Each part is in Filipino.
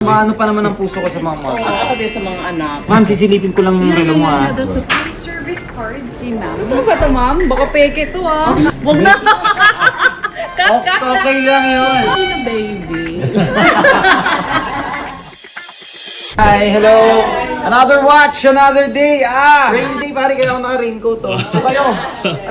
Maano pa naman ang puso ko sa mga mother. Ako din sa mga anak. Ma'am, sisilipin ko lang yung relo mo ah. That's okay. May service card si ma'am. Ito ba ito, ma'am? Baka peke to, ah. Huwag na. Okay lang yun. Sino, baby? Hi, hello. Another watch, another day. Rainy day, pare kayo ako naka-raincoat to. Kayo,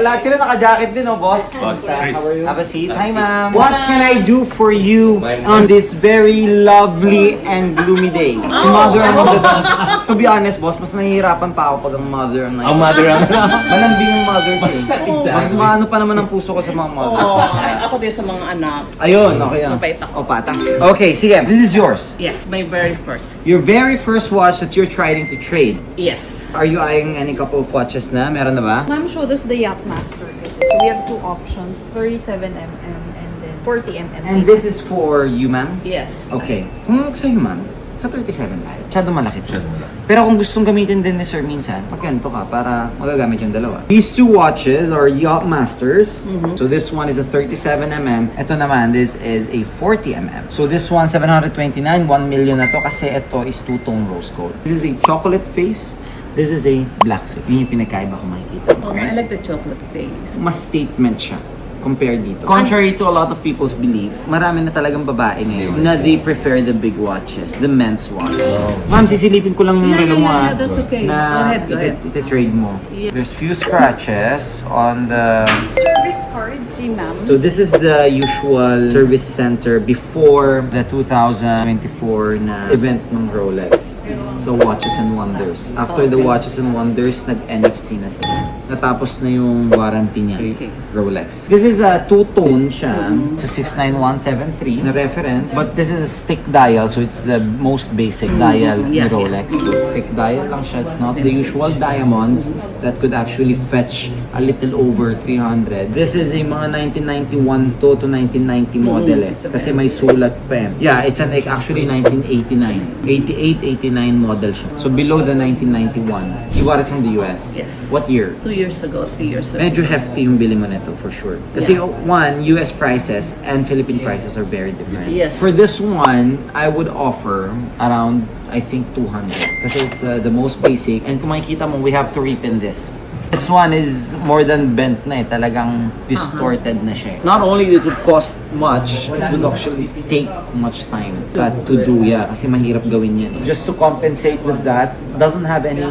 lahat sila naka-jacket din, oh, boss. Boss, How Chris. are you? Have a seat. Hi, ma'am. What can I do for you on this very lovely and gloomy day? Si mother ang magdadaan. To be honest, boss, mas nahihirapan pa ako pag ang mother ang Ang mother ang... malambing yung mothers eh. Exactly. Maano pa naman ang puso ko sa mga mothers. Oo. Ako din sa mga anak. Ayun, okay yan. Mabait ako. O, patas. Okay, sige. This is yours. Yes, my very first. Your very first watch that you're trying to trade. Yes. Are you eyeing any couple of watches na? Meron na ba? Ma'am showed us the Yachtmaster kasi. So we have two options, 37mm and then 40mm. And this is for you, ma'am? Yes. Okay. Kung sa'yo, ma'am, sa 37 tayo. Masyado malaki to. Masyado malaki. Pero kung gustong gamitin din ni sir minsan, magkanto ka para magagamit yung dalawa. These two watches are Yachtmasters. So this one is a 37mm. Ito naman, this is a 40mm. So this one, 729, 1 million na to kasi ito is two-tone rose gold. This is a chocolate face. This is a black face. Yun yung pinakaiba ko makikita. Oh, I like the chocolate face. Mas statement siya compared dito. Contrary to a lot of people's belief, marami na talagang babae ngayon na they prefer the big watches, the men's watch. Ma'am, sisilipin ko lang yung relo mo ah. That's okay. Na Go ahead, go ahead. iti-trade mo. Yeah. There's few scratches on the... Service card si ma'am. So this is the usual service center before the 2024 na event ng Rolex. So Watches and Wonders. After the Watches and Wonders, nag-NFC na sila. Natapos na yung warranty niya. Okay. Rolex. This is a two-tone siya. It's a 69173 na reference. But this is a stick dial, so it's the most basic dial ni Yeah, Rolex. So stick dial lang siya. It's not the usual diamonds that could actually fetch a little over 300. This is a mga 1991 to 1990 model eh. Kasi may sulat pa eh. Yeah, it's an actually 1989. 88, 89 model siya. So below the 1991. You bought it from the US? Yes. What year? 2 years ago, 3 years ago. Medyo hefty yung bili mo nito for sure. Kasi one, US prices and Philippine prices are very different. Yes. For this one, I would offer around, I think, 200. Kasi it's the most basic. And kung makikita mo, we have to repin this. This one is more than bent na eh. Talagang distorted na siya. Not only it would cost much, it would actually take much time to do. Yeah, kasi mahirap gawin yan. Just to compensate with that, doesn't have any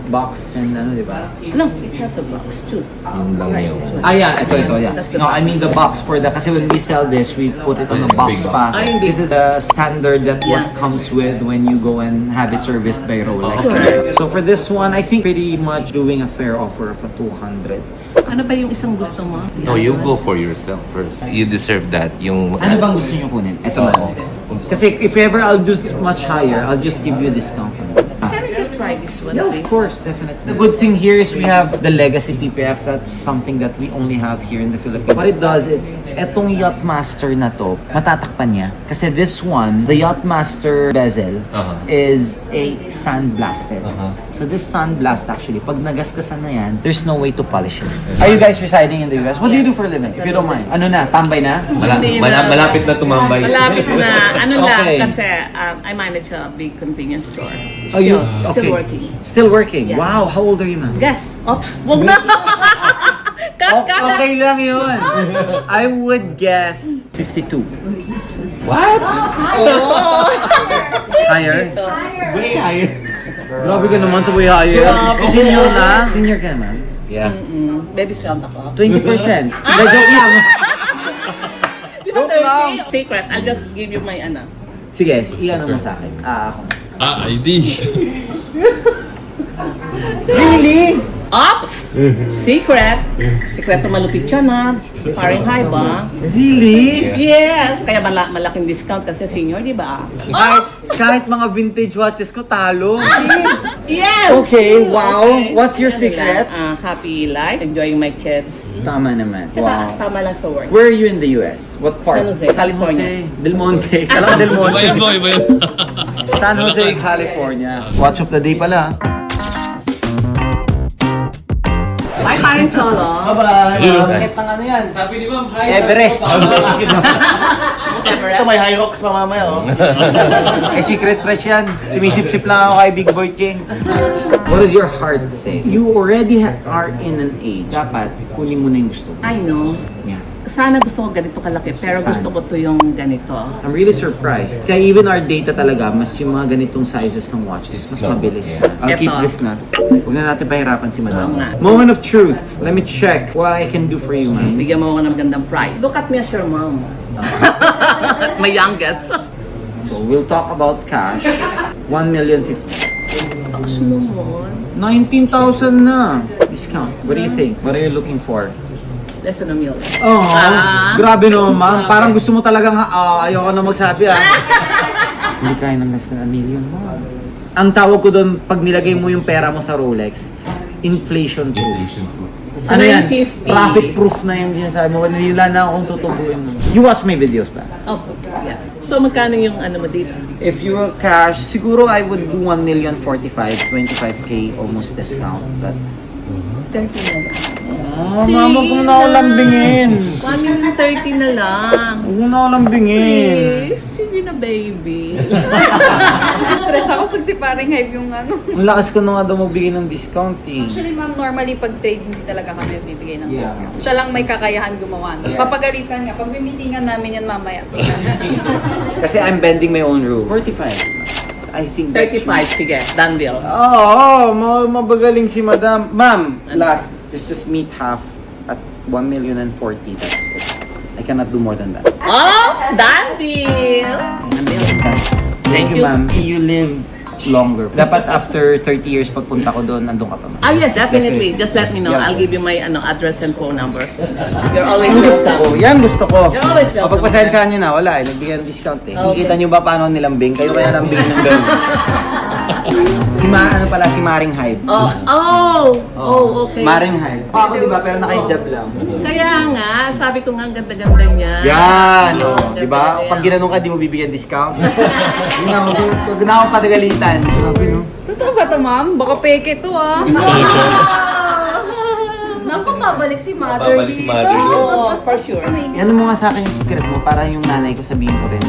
box and ano, di ba? No, it has a box too. Yung lang na yun. Yeah. Ito, yeah. That's the No, I box. mean the box for the, kasi when we sell this, we put it on a It's a box big pa. box. This is a standard that what Yeah. comes with when you go and have it serviced by Rolex. Correct. So for this one, I think pretty much doing a fair offer of a 200. Ano ba yung isang gusto mo? No, you go for yourself first. You deserve that. Yung... Ano bang gusto niyo kunin? Ito Oo. na. Kasi if ever I'll do much higher, I'll just give you a discount on this. Can I just try this one, Yeah, of please? course, definitely. The good thing here is we have the legacy PPF. That's something that we only have here in the Philippines. What it does is, etong Yachtmaster na to, matatakpan niya. Kasi this one, the Yachtmaster bezel, is a sandblasted. So this sandblast actually, pag nagasgasan na yan, there's no way to polish it. Are you guys residing in the US? What do you do for a living? If you don't mind. Ano na? Tambay na? Hindi na. malapit na tumambay. Malapit na. Ano Okay. lang, kasi I manage a big convenience store. Oh, you? Still Okay. working. Still working? Yeah. Wow, how old are you, ma'am? Guess. Oops. Wag na. Okay lang yun. I would guess 52. What? Higher? Way higher. Grabe ka naman sa way higher. Senior na? Senior ka naman? Yeah. May discount ako. 20%. Hindi, joke lang. Di ba Joke lang. 30? Secret. I'll just give you my ano. Sige, i-ano mo sa akin. Ako. ID. Really? Ops! Secret. Secret na malupit siya na. Paring high ba? Really? Yes! Kaya malaking discount kasi senior, di ba? Kahit mga vintage watches ko, talo. Yes! Okay, wow. Okay. What's your Ano secret? lang, happy life, enjoying my kids. Tama naman. Tsaka Wow. tama lang sa work. Where are you in the US? What part? San Jose, California. Del Monte. Kala ko Del Iba Monte. yun po, iba yun. San Jose, California. Watch of the day pala. Bye, paring solo. Bye-bye. Yun. Bakit ng ano yan? Sabi ni Ma'am, hi. Everest. Everett. Ito may high rocks pa mamaya, oh. Eh, secret crush yan. Sumisip-sip lang ako kay Big Boy King. What does your heart say? You already are in an age. Dapat, kunin mo na yung gusto mo. I know. Yeah. Sana gusto ko ganito kalaki, pero Sana. gusto ko to yung ganito. I'm really surprised. Kaya even our data talaga, mas yung mga ganitong sizes ng watches, mas mabilis. I'll keep Eto. this na. Huwag na natin pahirapan si Madam. Oo nga. Moment of truth. Let me check what I can do for you, man. Bigyan mo ako ng magandang price. Look at me as your mom. My youngest. So, we'll talk about cash. 1,050,000. Tapos naman. 19,000 na. Discount. What do you think? What are you looking for? Less than a million. Oh, Ah. grabe no, ma'am. Parang gusto mo talagang, ayoko na magsabi Hindi kaya ng less than a million, ma'am. Ang tawag ko doon, pag nilagay mo yung pera mo sa Rolex, inflation proof. So, Ano yan? 950. Profit proof na yung sinasabi mo. Nila na akong tutubuin mo. You watch my videos ba? Oh, yeah. So, magkano yung ano mo dito? If you were cash, siguro I would do 1,045,000, 25K almost discount. That's... 30 na lang. Oh, mama, kung na ako lambingin. 1,030 na lang. Huwag mo na ako lambingin. Please, sige na baby. Stress ako pag si paring hype yung ano. Ang lakas ko na nga daw magbigay ng discount eh. Actually, ma'am, normally pag trade, hindi talaga kami bibigay ng Yeah. discount. Siya lang may kakayahan gumawa. Yes. Papagalitan nga. Pag meetingan namin yan mamaya. Kasi I'm bending my own rule. 45. I think that's 35, sige. Done deal. Oo, mabagaling si Madam. Ma'am, last, just meet half at 1,040,000. That's it. I cannot do more than that. Oops! Done deal! Thank you, ma'am. You live longer. Dapat after 30 years pagpunta ko doon, nandun ka pa, ma'am. Ah, yes, definitely. Just let me know. Yeah. I'll give you my address and phone number. You're always Yan gusto ko. welcome. Yan gusto ko. You're always welcome. Kapag pasensyahan nyo na, wala eh. Nagbigyan ng discount eh. Okay. Nakita nyo ba paano nilambing? Kayo kaya lambing ng gano'n. si Maring Hype. Okay. Maring Hype. Ako diba, pero naka-hijab lang. Kaya nga, sabi ko nga, ang ganda-ganda niya. Yan! Oo, Oh, di ba? ganda-ganda Pag yan. ginanong ka, di mo bibigyan discount. Yun ako, huwag na akong padagalitan. Sabi no? Totoo ba to, ma'am? Baka peke to, ah. Naku, babalik si mother Babalik si mother. Oo, for sure. Yan mo nga sa akin yung secret mo para yung nanay ko sabihin ko rin.